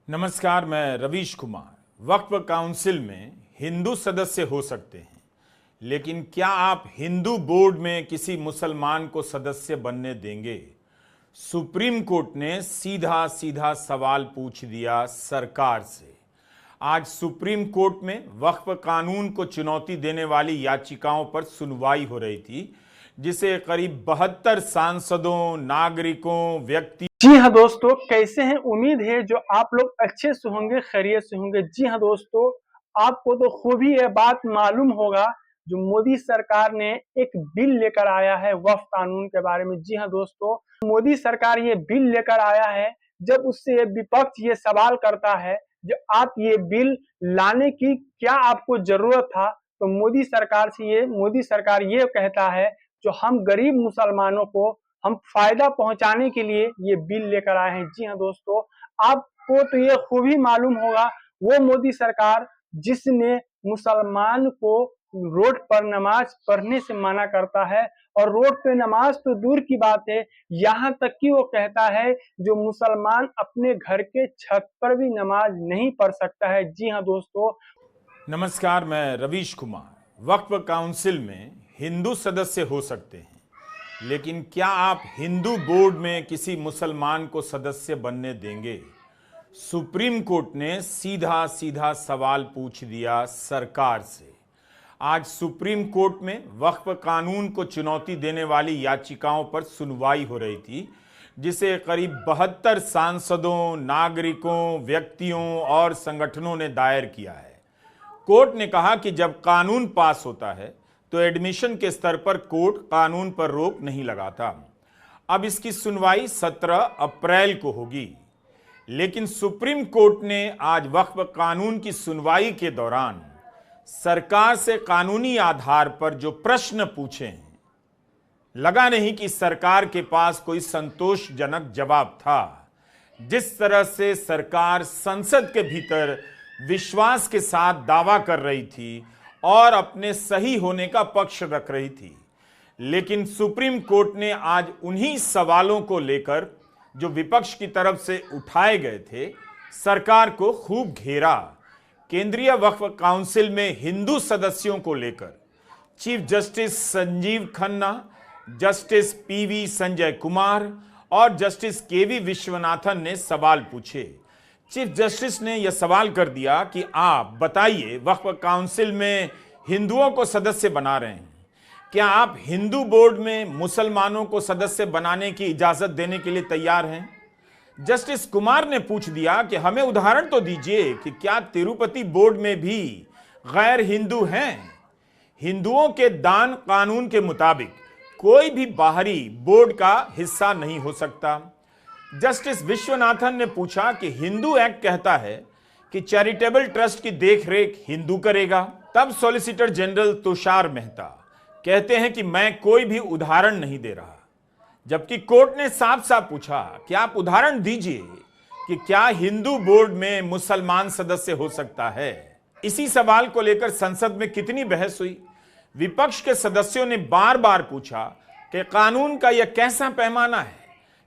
नमस्कार, मैं रवीश कुमार। वक्फ काउंसिल में हिंदू सदस्य हो सकते हैं, लेकिन क्या आप हिंदू बोर्ड में किसी मुसलमान को सदस्य बनने देंगे? सुप्रीम कोर्ट ने सीधा सीधा सवाल पूछ दिया सरकार से। आज सुप्रीम कोर्ट में वक्फ कानून को चुनौती देने वाली याचिकाओं पर सुनवाई हो रही थी, जिसे करीब 72 सांसदों, नागरिकों, व्यक्ति। जी हाँ दोस्तों, कैसे हैं? उम्मीद है जो आप लोग अच्छे से होंगे, खैरियत से होंगे। जी हाँ दोस्तों, आपको तो खूब ही यह बात मालूम होगा जो मोदी सरकार ने एक बिल लेकर आया है वक्फ कानून के बारे में। जी हाँ दोस्तों, मोदी सरकार ये बिल लेकर आया है। जब उससे विपक्ष ये सवाल करता है जो आप ये बिल लाने की क्या आपको जरूरत था, तो मोदी सरकार ये कहता है जो हम गरीब मुसलमानों को हम फायदा पहुंचाने के लिए ये बिल लेकर आए हैं। जी हाँ दोस्तों, आपको तो ये खूब ही मालूम होगा, वो मोदी सरकार जिसने मुसलमान को रोड पर नमाज पढ़ने से मना करता है, और रोड पे नमाज तो दूर की बात है, यहाँ तक कि वो कहता है जो मुसलमान अपने घर के छत पर भी नमाज नहीं पढ़ सकता है। जी हाँ दोस्तों। नमस्कार, मैं रवीश कुमार। वक्फ काउंसिल में हिंदू सदस्य हो सकते हैं, लेकिन क्या आप हिंदू बोर्ड में किसी मुसलमान को सदस्य बनने देंगे? सुप्रीम कोर्ट ने सीधा सीधा सवाल पूछ दिया सरकार से। आज सुप्रीम कोर्ट में वक्फ कानून को चुनौती देने वाली याचिकाओं पर सुनवाई हो रही थी, जिसे करीब 72 सांसदों, नागरिकों, व्यक्तियों और संगठनों ने दायर किया है। कोर्ट ने कहा कि जब कानून पास होता है तो एडमिशन के स्तर पर कोर्ट कानून पर रोक नहीं लगाता। अब इसकी सुनवाई 17 अप्रैल को होगी, लेकिन सुप्रीम कोर्ट ने आज वक्फ कानून की सुनवाई के दौरान सरकार से कानूनी आधार पर जो प्रश्न पूछे हैं, लगा नहीं कि सरकार के पास कोई संतोषजनक जवाब था। जिस तरह से सरकार संसद के भीतर विश्वास के साथ दावा कर रही थी और अपने सही होने का पक्ष रख रही थी, लेकिन सुप्रीम कोर्ट ने आज उन्हीं सवालों को लेकर जो विपक्ष की तरफ से उठाए गए थे, सरकार को खूब घेरा। केंद्रीय वक्फ काउंसिल में हिंदू सदस्यों को लेकर chief justice Sanjeev Khanna, justice PV Sanjay Kumar और जस्टिस केवी विश्वनाथन ने सवाल पूछे। चीफ जस्टिस ने यह सवाल कर दिया कि आप बताइए, वक्फ काउंसिल में हिंदुओं को सदस्य बना रहे हैं, क्या आप हिंदू बोर्ड में मुसलमानों को सदस्य बनाने की इजाजत देने के लिए तैयार हैं? जस्टिस कुमार ने पूछ दिया कि हमें उदाहरण तो दीजिए कि क्या तिरुपति बोर्ड में भी गैर हिंदू हैं? हिंदुओं के दान कानून के मुताबिक कोई भी बाहरी बोर्ड का हिस्सा नहीं हो सकता। जस्टिस विश्वनाथन ने पूछा कि हिंदू एक्ट कहता है कि चैरिटेबल ट्रस्ट की देखरेख हिंदू करेगा। तब सॉलिसिटर जनरल तुषार मेहता कहते हैं कि मैं कोई भी उदाहरण नहीं दे रहा, जबकि कोर्ट ने साफ साफ पूछा कि आप उदाहरण दीजिए कि क्या हिंदू बोर्ड में मुसलमान सदस्य हो सकता है। इसी सवाल को लेकर संसद में कितनी बहस हुई। विपक्ष के सदस्यों ने बार बार पूछा कि कानून का यह कैसा पैमाना है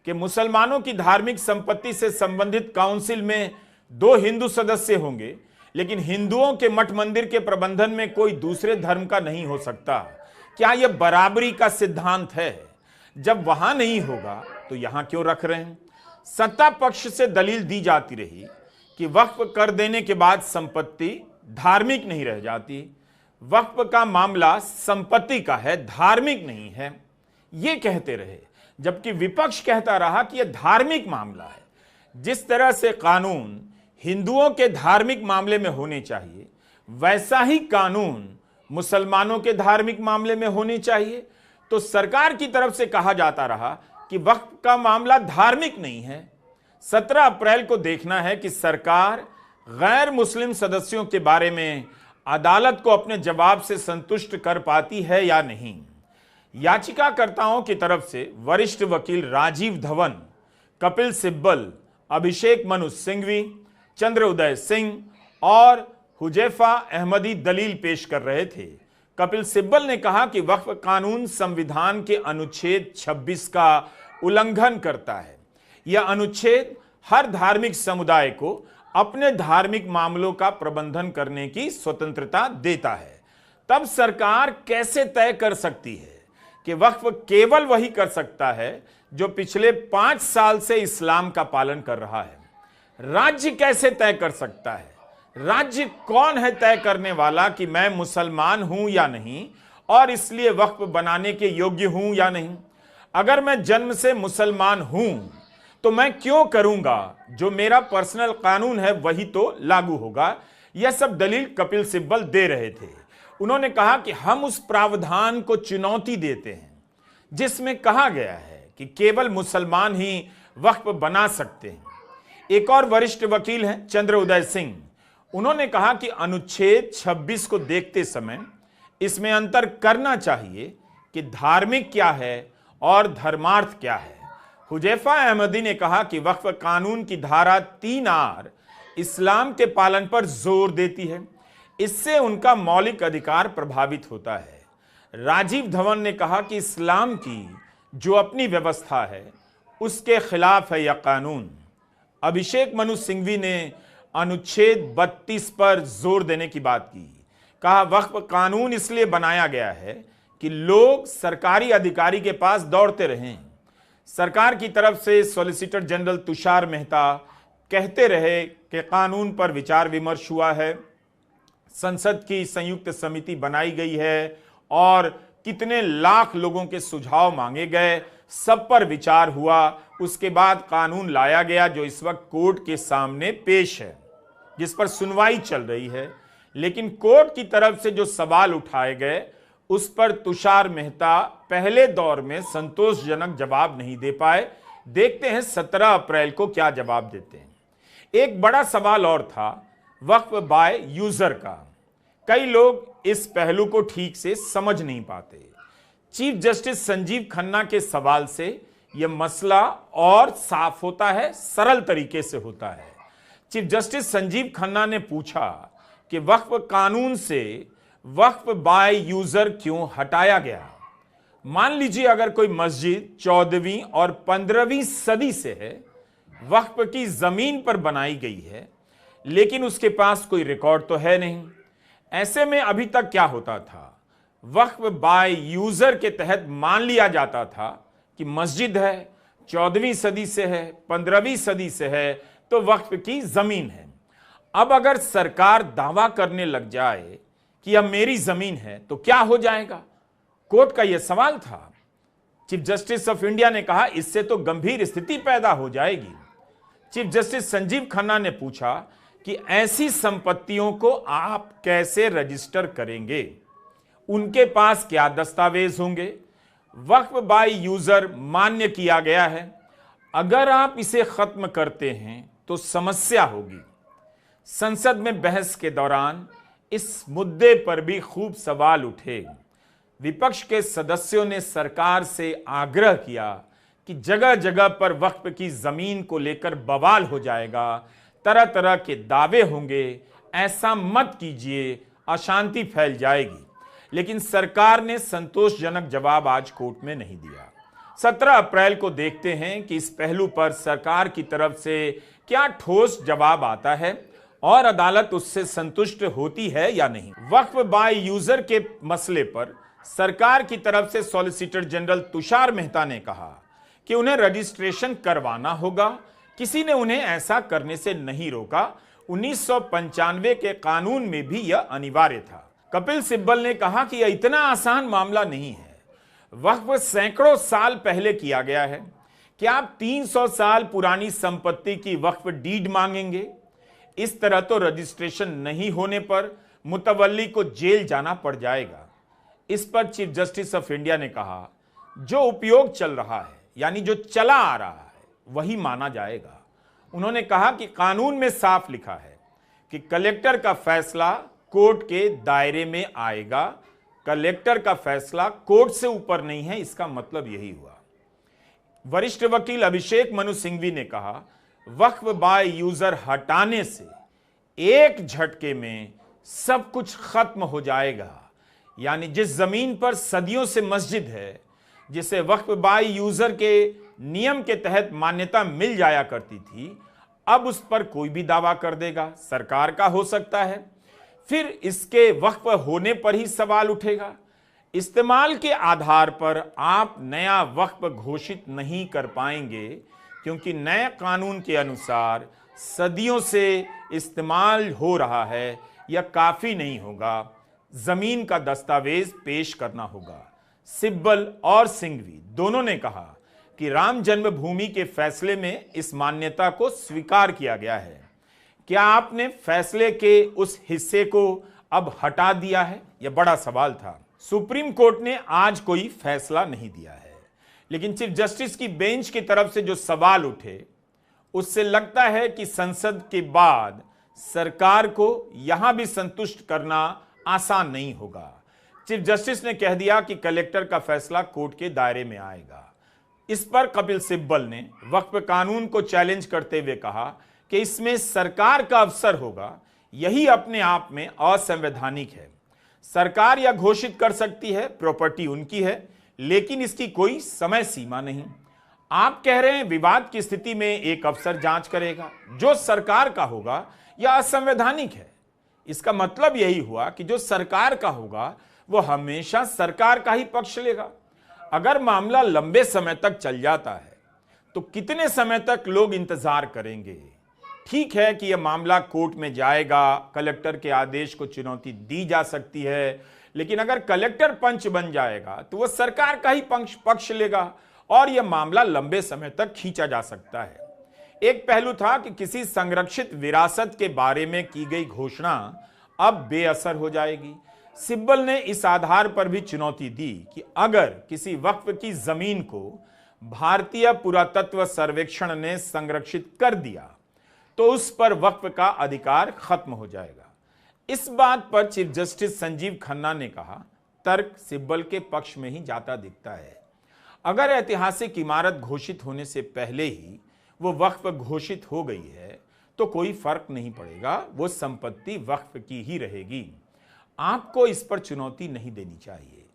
कि मुसलमानों की धार्मिक संपत्ति से संबंधित काउंसिल में 2 हिंदू सदस्य होंगे, लेकिन हिंदुओं के मठ मंदिर के प्रबंधन में कोई दूसरे धर्म का नहीं हो सकता। क्या यह बराबरी का सिद्धांत है? जब वहां नहीं होगा तो यहां क्यों रख रहे हैं? सत्ता पक्ष से दलील दी जाती रही कि वक्फ कर देने के बाद संपत्ति धार्मिक नहीं रह जाती। वक्फ का मामला संपत्ति का है, धार्मिक नहीं है, ये कहते रहे, जबकि विपक्ष कहता रहा कि यह धार्मिक मामला है। जिस तरह से कानून हिंदुओं के धार्मिक मामले में होने चाहिए, वैसा ही कानून मुसलमानों के धार्मिक मामले में होने चाहिए। तो सरकार की तरफ से कहा जाता रहा कि वक्फ का मामला धार्मिक नहीं है। 17 अप्रैल को देखना है कि सरकार गैर मुस्लिम सदस्यों के बारे में अदालत को अपने जवाब से संतुष्ट कर पाती है या नहीं। याचिकाकर्ताओं की तरफ से वरिष्ठ वकील राजीव धवन, कपिल सिब्बल, अभिषेक मनु सिंघवी, चंद्र उदय सिंह और हुजैफा अहमदी दलील पेश कर रहे थे। कपिल सिब्बल ने कहा कि वक्फ कानून संविधान के अनुच्छेद 26 का उल्लंघन करता है। यह अनुच्छेद हर धार्मिक समुदाय को अपने धार्मिक मामलों का प्रबंधन करने की स्वतंत्रता देता है, तब सरकार कैसे तय कर सकती है कि वक्फ केवल वही कर सकता है जो पिछले 5 साल से इस्लाम का पालन कर रहा है? राज्य कैसे तय कर सकता है? राज्य कौन है तय करने वाला कि मैं मुसलमान हूं या नहीं और इसलिए वक्फ बनाने के योग्य हूं या नहीं? अगर मैं जन्म से मुसलमान हूं तो मैं क्यों करूंगा? जो मेरा पर्सनल कानून है वही तो लागू होगा। यह सब दलील कपिल सिब्बल दे रहे थे। उन्होंने कहा कि हम उस प्रावधान को चुनौती देते हैं जिसमें कहा गया है कि केवल मुसलमान ही वक्फ बना सकते हैं। एक और वरिष्ठ वकील हैं चंद्र उदय सिंह, उन्होंने कहा कि अनुच्छेद 26 को देखते समय इसमें अंतर करना चाहिए कि धार्मिक क्या है और धर्मार्थ क्या है। हुजैफा अहमदी ने कहा कि वक्फ कानून की धारा 3R इस्लाम के पालन पर जोर देती है, इससे उनका मौलिक अधिकार प्रभावित होता है। राजीव धवन ने कहा कि इस्लाम की जो अपनी व्यवस्था है उसके खिलाफ है यह कानून। अभिषेक मनु सिंघवी ने अनुच्छेद 32 पर जोर देने की बात की। कहा वक्फ कानून इसलिए बनाया गया है कि लोग सरकारी अधिकारी के पास दौड़ते रहें। सरकार की तरफ से सॉलिसिटर जनरल तुषार मेहता कहते रहे कि कानून पर विचार विमर्श हुआ है, संसद की संयुक्त समिति बनाई गई है और कितने लाख लोगों के सुझाव मांगे गए, सब पर विचार हुआ, उसके बाद कानून लाया गया जो इस वक्त कोर्ट के सामने पेश है, जिस पर सुनवाई चल रही है। लेकिन कोर्ट की तरफ से जो सवाल उठाए गए उस पर तुषार मेहता पहले दौर में संतोषजनक जवाब नहीं दे पाए। देखते हैं 17 अप्रैल को क्या जवाब देते हैं। एक बड़ा सवाल और था वक्फ बाय यूजर का। कई लोग इस पहलू को ठीक से समझ नहीं पाते। चीफ जस्टिस संजीव खन्ना के सवाल से यह मसला और साफ होता है, सरल तरीके से होता है। चीफ जस्टिस संजीव खन्ना ने पूछा कि वक्फ कानून से वक्फ बाय यूजर क्यों हटाया गया। मान लीजिए अगर कोई मस्जिद 14वीं और 15वीं सदी से है, वक्फ की जमीन पर बनाई गई है, लेकिन उसके पास कोई रिकॉर्ड तो है नहीं। ऐसे में अभी तक क्या होता था, वक्फ बाय यूजर के तहत मान लिया जाता था कि मस्जिद है, 14वीं सदी से है, 15वीं सदी से है, तो वक्फ की जमीन है। अब अगर सरकार दावा करने लग जाए कि यह मेरी जमीन है तो क्या हो जाएगा? कोर्ट का यह सवाल था। चीफ जस्टिस ऑफ इंडिया ने कहा इससे तो गंभीर स्थिति पैदा हो जाएगी। चीफ जस्टिस संजीव खन्ना ने पूछा कि ऐसी संपत्तियों को आप कैसे रजिस्टर करेंगे, उनके पास क्या दस्तावेज होंगे? वक्फ बाय यूजर मान्य किया गया है, अगर आप इसे खत्म करते हैं तो समस्या होगी। संसद में बहस के दौरान इस मुद्दे पर भी खूब सवाल उठे। विपक्ष के सदस्यों ने सरकार से आग्रह किया कि जगह जगह पर वक्फ की जमीन को लेकर बवाल हो जाएगा, तरह तरह के दावे होंगे, ऐसा मत कीजिए, अशांति फैल जाएगी। लेकिन सरकार ने संतोषजनक जवाब आज कोर्ट में नहीं दिया। 17 अप्रैल को देखते हैं कि इस पहलू पर सरकार की तरफ से क्या ठोस जवाब आता है और अदालत उससे संतुष्ट होती है या नहीं। वक्फ बाय यूजर के मसले पर सरकार की तरफ से सॉलिसिटर जनरल तुषार मेहता ने कहा कि उन्हें रजिस्ट्रेशन करवाना होगा। किसी ने उन्हें ऐसा करने से नहीं रोका। 1995 के कानून में भी यह अनिवार्य था। कपिल सिब्बल ने कहा कि यह इतना आसान मामला नहीं है। वक्फ सैकड़ों साल पहले किया गया है। क्या आप 300 साल पुरानी संपत्ति की वक्फ डीड मांगेंगे? इस तरह तो रजिस्ट्रेशन नहीं होने पर मुतवल्ली को जेल जाना पड़ जाएगा। इस पर चीफ जस्टिस ऑफ इंडिया ने कहा जो उपयोग चल रहा है, यानी जो चला आ रहा है, वही माना जाएगा। उन्होंने कहा कि कानून में साफ लिखा है कि कलेक्टर का फैसला कोर्ट के दायरे में आएगा। कलेक्टर का फैसला कोर्ट से ऊपर नहीं है, इसका मतलब यही हुआ। वरिष्ठ वकील अभिषेक मनु सिंघवी ने कहा वक्फ बाय यूजर हटाने से एक झटके में सब कुछ खत्म हो जाएगा। यानी जिस जमीन पर सदियों से मस्जिद है, जिसे वक्फ बाय यूजर के नियम के तहत मान्यता मिल जाया करती थी, अब उस पर कोई भी दावा कर देगा, सरकार का हो सकता है, फिर इसके वक्फ होने पर ही सवाल उठेगा। इस्तेमाल के आधार पर आप नया वक्फ घोषित नहीं कर पाएंगे, क्योंकि नए कानून के अनुसार सदियों से इस्तेमाल हो रहा है, यह काफी नहीं होगा, जमीन का दस्तावेज पेश करना होगा। सिब्बल और सिंघवी दोनों ने कहा कि राम जन्मभूमि के फैसले में इस मान्यता को स्वीकार किया गया है। क्या आपने फैसले के उस हिस्से को अब हटा दिया है? यह बड़ा सवाल था। सुप्रीम कोर्ट ने आज कोई फैसला नहीं दिया है, लेकिन चीफ जस्टिस की बेंच की तरफ से जो सवाल उठे उससे लगता है कि संसद के बाद सरकार को यहां भी संतुष्ट करना आसान नहीं होगा। चीफ जस्टिस ने कह दिया कि कलेक्टर का फैसला कोर्ट के दायरे में आएगा। इस पर कपिल सिब्बल ने वक्फ कानून को चैलेंज करते हुए कहा कि इसमें सरकार का अवसर होगा, यही अपने आप में असंवैधानिक है। सरकार यह घोषित कर सकती है प्रॉपर्टी उनकी है, लेकिन इसकी कोई समय सीमा नहीं। आप कह रहे हैं विवाद की स्थिति में एक अफसर जांच करेगा, जो सरकार का होगा यह असंवैधानिक है। इसका मतलब यही हुआ कि जो सरकार का होगा वो हमेशा सरकार का ही पक्ष लेगा। अगर मामला लंबे समय तक चल जाता है तो कितने समय तक लोग इंतजार करेंगे? ठीक है कि यह मामला कोर्ट में जाएगा, कलेक्टर के आदेश को चुनौती दी जा सकती है, लेकिन अगर कलेक्टर पंच बन जाएगा तो वह सरकार का ही पक्ष लेगा और यह मामला लंबे समय तक खींचा जा सकता है। एक पहलू था कि किसी संरक्षित विरासत के बारे में की गई घोषणा अब बेअसर हो जाएगी। सिब्बल ने इस आधार पर भी चुनौती दी कि अगर किसी वक्फ की जमीन को भारतीय पुरातत्व सर्वेक्षण ने संरक्षित कर दिया तो उस पर वक्फ का अधिकार खत्म हो जाएगा। इस बात पर चीफ जस्टिस संजीव खन्ना ने कहा, तर्क सिब्बल के पक्ष में ही जाता दिखता है। अगर ऐतिहासिक इमारत घोषित होने से पहले ही वो वक्फ घोषित हो गई है तो कोई फर्क नहीं पड़ेगा, वो संपत्ति वक्फ की ही रहेगी। आपको इस पर चुनौती नहीं देनी चाहिए।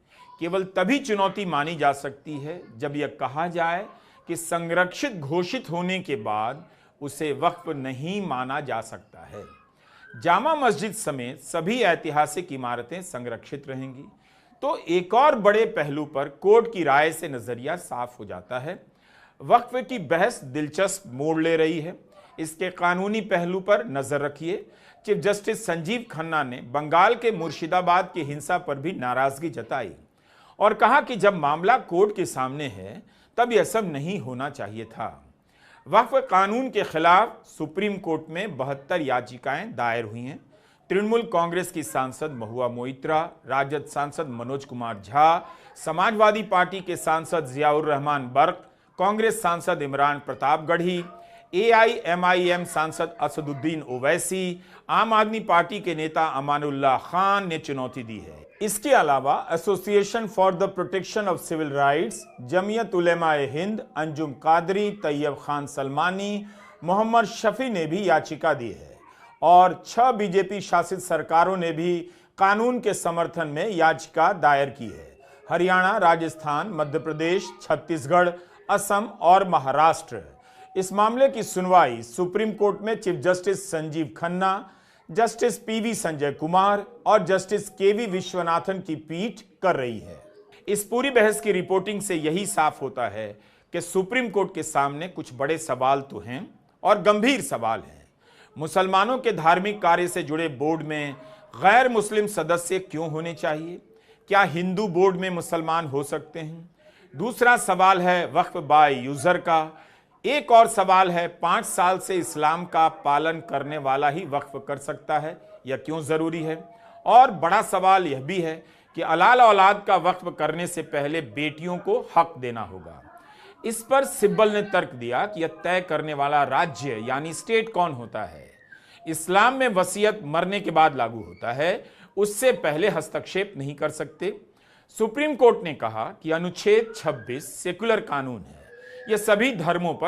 केवल तभी चुनौती मानी जा सकती है जब यह कहा जाए कि संरक्षित घोषित होने के बाद उसे वक्फ नहीं माना जा सकता है। जामा मस्जिद समेत सभी ऐतिहासिक इमारतें संरक्षित रहेंगी। तो एक और बड़े पहलू पर कोर्ट की राय से नजरिया साफ हो जाता है। वक्फ की बहस दिलचस्प मोड़ ले रही है। इसके कानूनी पहलू पर नजर रखिए। चीफ जस्टिस संजीव खन्ना ने बंगाल के मुर्शिदाबाद की हिंसा पर भी नाराजगी जताई और कहा कि जब मामला कोर्ट के सामने है तब यह सब नहीं होना चाहिए था। वक्फ कानून के खिलाफ सुप्रीम कोर्ट में 72 याचिकाएं दायर हुई हैं। तृणमूल कांग्रेस की सांसद महुआ मोइत्रा, राजद सांसद मनोज कुमार झा, समाजवादी पार्टी के सांसद जियाउर रहमान बर्क, कांग्रेस सांसद इमरान प्रताप गढ़ी, AIMIM सांसद असदुद्दीन ओवैसी, आम आदमी पार्टी के नेता अमानुल्लाह खान ने चुनौती दी है। इसके अलावा association for the protection of civil rights, Jamiat Ulema-e Hind, Anjum Qadri, Tayyab Khan Salmani, Mohammad Shafi ने भी याचिका दी है और 6 बीजेपी शासित सरकारों ने भी कानून के समर्थन में याचिका दायर की है। हरियाणा, राजस्थान, मध्य प्रदेश, छत्तीसगढ़, असम और महाराष्ट्र। इस मामले की सुनवाई सुप्रीम कोर्ट में chief justice Sanjeev Khanna, justice PV Sanjay Kumar और जस्टिस KV विश्वनाथन की पीठ कर रही है। इस पूरी बहस की रिपोर्टिंग से यही साफ होता है कि सुप्रीम कोर्ट के सामने कुछ बड़े सवाल तो हैं और गंभीर सवाल हैं। मुसलमानों के धार्मिक कार्य से जुड़े बोर्ड में गैर मुस्लिम सदस्य क्यों होने चाहिए? क्या हिंदू बोर्ड में मुसलमान हो सकते हैं? दूसरा सवाल है वक्फ बाय यूजर का। एक और सवाल है 5 साल से इस्लाम का पालन करने वाला ही वक्फ कर सकता है, यह क्यों जरूरी है? और बड़ा सवाल यह भी है कि अलाल औलाद का वक्फ करने से पहले बेटियों को हक देना होगा। इस पर सिब्बल ने तर्क दिया कि यह तय करने वाला राज्य यानी स्टेट कौन होता है। इस्लाम में वसीयत मरने के बाद लागू होता है, उससे पहले हस्तक्षेप नहीं कर सकते। सुप्रीम कोर्ट ने कहा कि अनुच्छेद 26 सेकुलर कानून है, यह सभी धर्मों पर